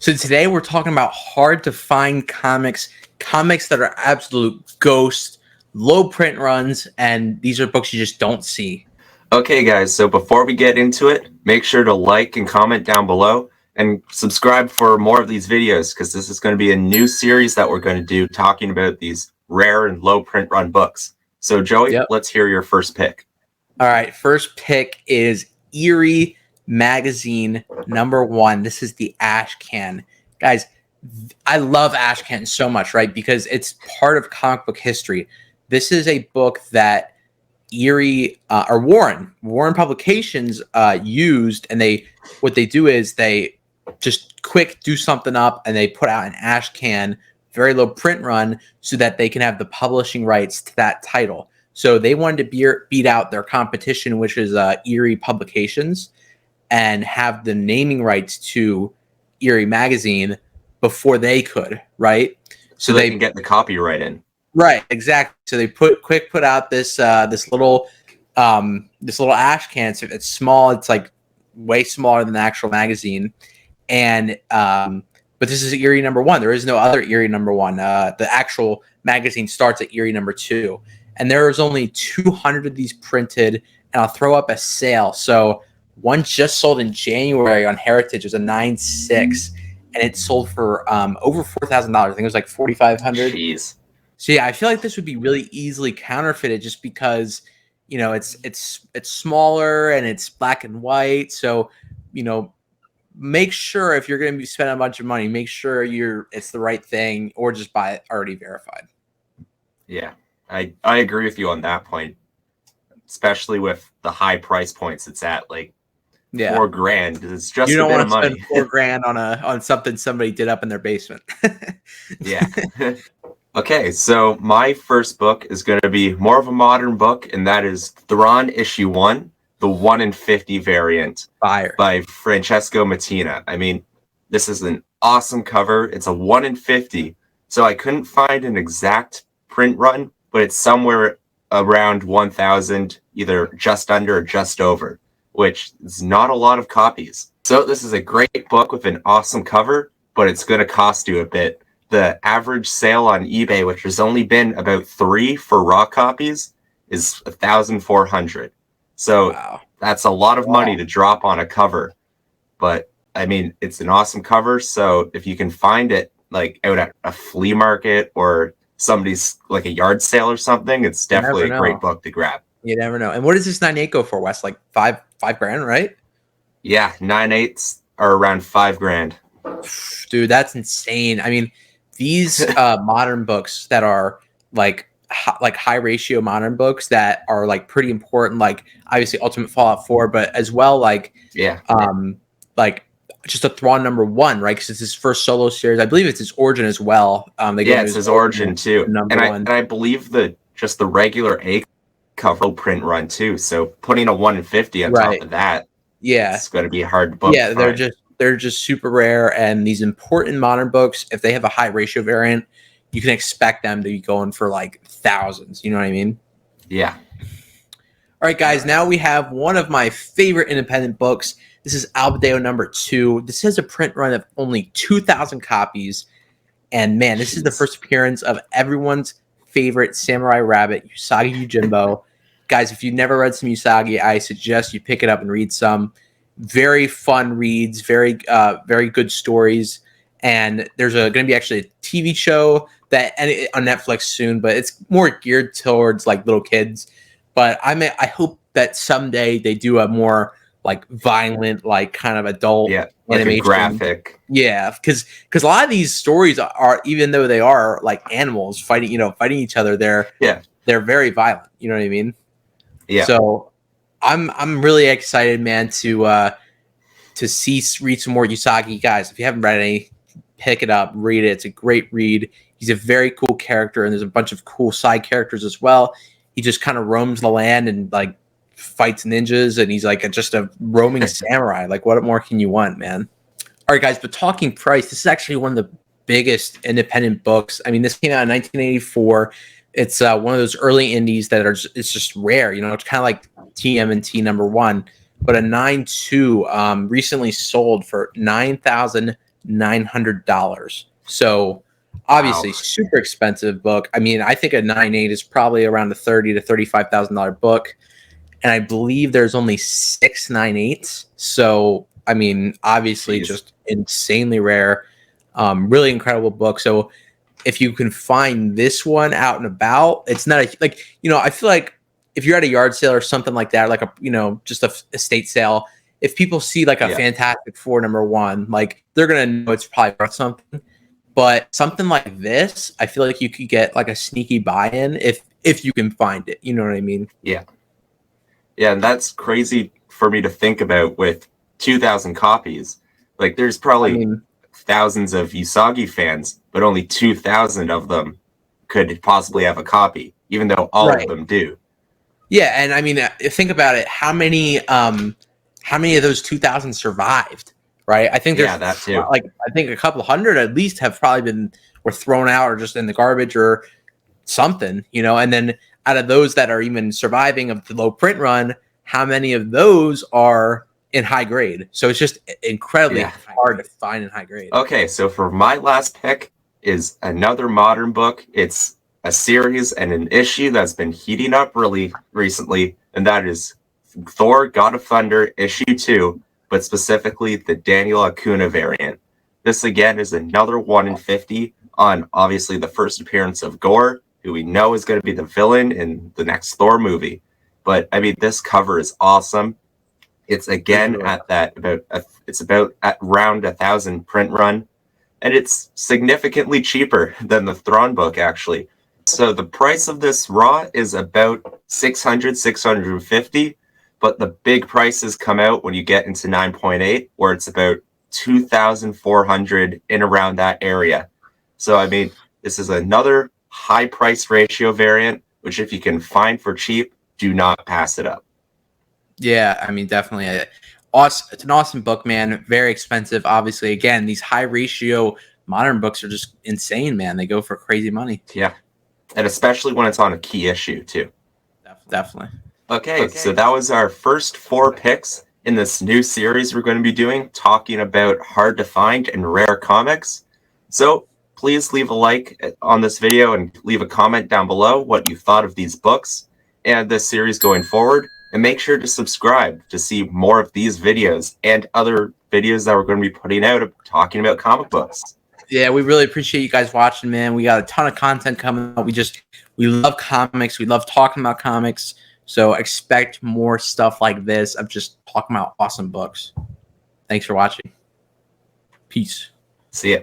So today we're talking about hard to find comics, comics that are absolute ghost, low print runs, and these are books you just don't see. Okay, guys, so before we get into it, make sure to like and comment down below and subscribe for more of these videos because this is going to be a new series that we're going to do talking about these rare and low print run books. So, Joey, Yep. let's hear your first pick. All right, first pick is Eerie Magazine #1. This is the Ash Can. Guys, I love Ash Can so much, right? Because it's part of comic book history. This is a book that Eerie or Warren Publications used, and what they do is they just quick do something up and they put out an Ash Can, very low print run, so that they can have the publishing rights to that title. So they wanted to beat out their competition, which is Eerie Publications, and have the naming rights to Eerie Magazine before they could, right? So they can get the copyright in. Right, exactly. So they put out this this little Ash Can. So it's small. It's like way smaller than the actual magazine, and but this is Eerie #1. There is no other Eerie #1. The actual magazine starts at Eerie #2, and there's only 200 of these printed. And I'll throw up a sale. So one just sold in January on Heritage. It was a 9.6, and it sold for over $4,000. I think it was like $4,500. Jeez. So yeah, I feel like this would be really easily counterfeited just because, it's smaller and it's black and white. So, make sure if you're going to be spending a bunch of money, make sure it's the right thing, or just buy it already verified. Yeah, I agree with you on that point, especially with the high price points it's at, like $4,000. It's just you don't want to spend $4,000 on something somebody did up in their basement. Yeah. Okay, so my first book is going to be more of a modern book, and that is Thor issue 1, the 1 in 50 variant. Fire. By Francesco Mattina. I mean, this is an awesome cover. It's a 1 in 50, so I couldn't find an exact print run, but it's somewhere around 1,000, either just under or just over, which is not a lot of copies. So this is a great book with an awesome cover, but it's going to cost you a bit. The average sale on eBay, which has only been about 3 for raw copies, is 1,400. So That's a lot of money to drop on a cover. But I mean, it's an awesome cover. So if you can find it like out at a flea market or somebody's like a yard sale or something, it's definitely a great book to grab. You never know. And what does this 9.8 go for, Wes? Like $5,000, right? Yeah, 9.8s are around $5,000. Dude, that's insane. I mean, these modern books that are like high ratio modern books that are like pretty important, like obviously Ultimate Fallout 4, but as well like just a Thrawn #1, right? Because it's his first solo series. I believe it's his origin as well. It's his origin too. And I believe the regular A cover print run too. So putting a 1 in 50 on top of that, it's going to be a hard book. Yeah, they're just super rare, and these important modern books, if they have a high ratio variant, you can expect them to be going for like thousands. You know what I mean? Yeah. All right, guys. Now we have one of my favorite independent books. This is Albedeo #2. This has a print run of only 2,000 copies. And man, this is the first appearance of everyone's favorite samurai rabbit, Usagi Yojimbo. Guys, if you've never read some Usagi, I suggest you pick it up and read some. Very fun reads, very good stories. And there's going to be actually a TV show on Netflix soon, but it's more geared towards like little kids. But I hope that someday they do a more like violent, like kind of adult animation, like a graphic. Yeah, because a lot of these stories are, even though they are like animals fighting each other, they're very violent. You know what I mean? Yeah. So I'm really excited, man, to read some more Usagi. Guys, if you haven't read any, pick it up, read it. It's a great read. He's a very cool character, and there's a bunch of cool side characters as well. He just kind of roams the land and like fights ninjas, and he's like just a roaming samurai. Like, what more can you want, man? All right, guys, but talking price, this is actually one of the biggest independent books. I mean, this came out in 1984. It's one of those early indies that it's just rare. It's kind of like TMNT #1, but a 9.2 recently sold for $9,000 $900. So obviously super expensive book. I mean, I think a 9.8 is probably around a $30,000 to $35,000 book. And I believe there's only 6 9.8s. So, I mean, obviously just insanely rare. Really incredible book. So if you can find this one out and about, it's not like, you know, I feel like if you're at a yard sale or something like that, like a, you know, just a estate sale, if people see like a Fantastic Four #1, like they're going to know it's probably worth something. But something like this, I feel like you could get like a sneaky buy-in if you can find it. You know what I mean? Yeah. Yeah, and that's crazy for me to think about with 2,000 copies. Like, there's probably thousands of Usagi fans, but only 2,000 of them could possibly have a copy, even though all of them do. Yeah, and I mean, think about it. How many of those 2,000 survived? Right? I think there's that too. Like I think a couple hundred at least have probably were thrown out or just in the garbage or something, you know. And then out of those that are even surviving of the low print run, how many of those are in high grade? So it's just incredibly hard to find in high grade. Okay, so for my last pick is another modern book. It's a series and an issue that's been heating up really recently, and that is Thor: God of Thunder issue 2, but specifically the Daniel Acuna variant. This again is another 1 in 50 on obviously the first appearance of Gore, who we know is going to be the villain in the next Thor movie. But I mean, this cover is awesome. It's again at that it's about at around 1,000 print run, and it's significantly cheaper than the Thrawn book actually. So the price of this raw is about 600, 650, but the big prices come out when you get into 9.8, where it's about 2,400 in around that area. So I mean, this is another high price ratio variant, which if you can find for cheap, do not pass it up. Yeah, I mean, definitely. Awesome. It's an awesome book, man. Very expensive. Obviously, again, these high ratio modern books are just insane, man. They go for crazy money. Yeah. And especially when it's on a key issue, too. Definitely. Okay, so that was our first 4 picks in this new series we're going to be doing, talking about hard to find and rare comics. So please leave a like on this video and leave a comment down below what you thought of these books and this series going forward. And make sure to subscribe to see more of these videos and other videos that we're going to be putting out talking about comic books. Yeah, we really appreciate you guys watching, man. We got a ton of content coming up. We love comics. We love talking about comics. So expect more stuff like this of just talking about awesome books. Thanks for watching. Peace. See ya.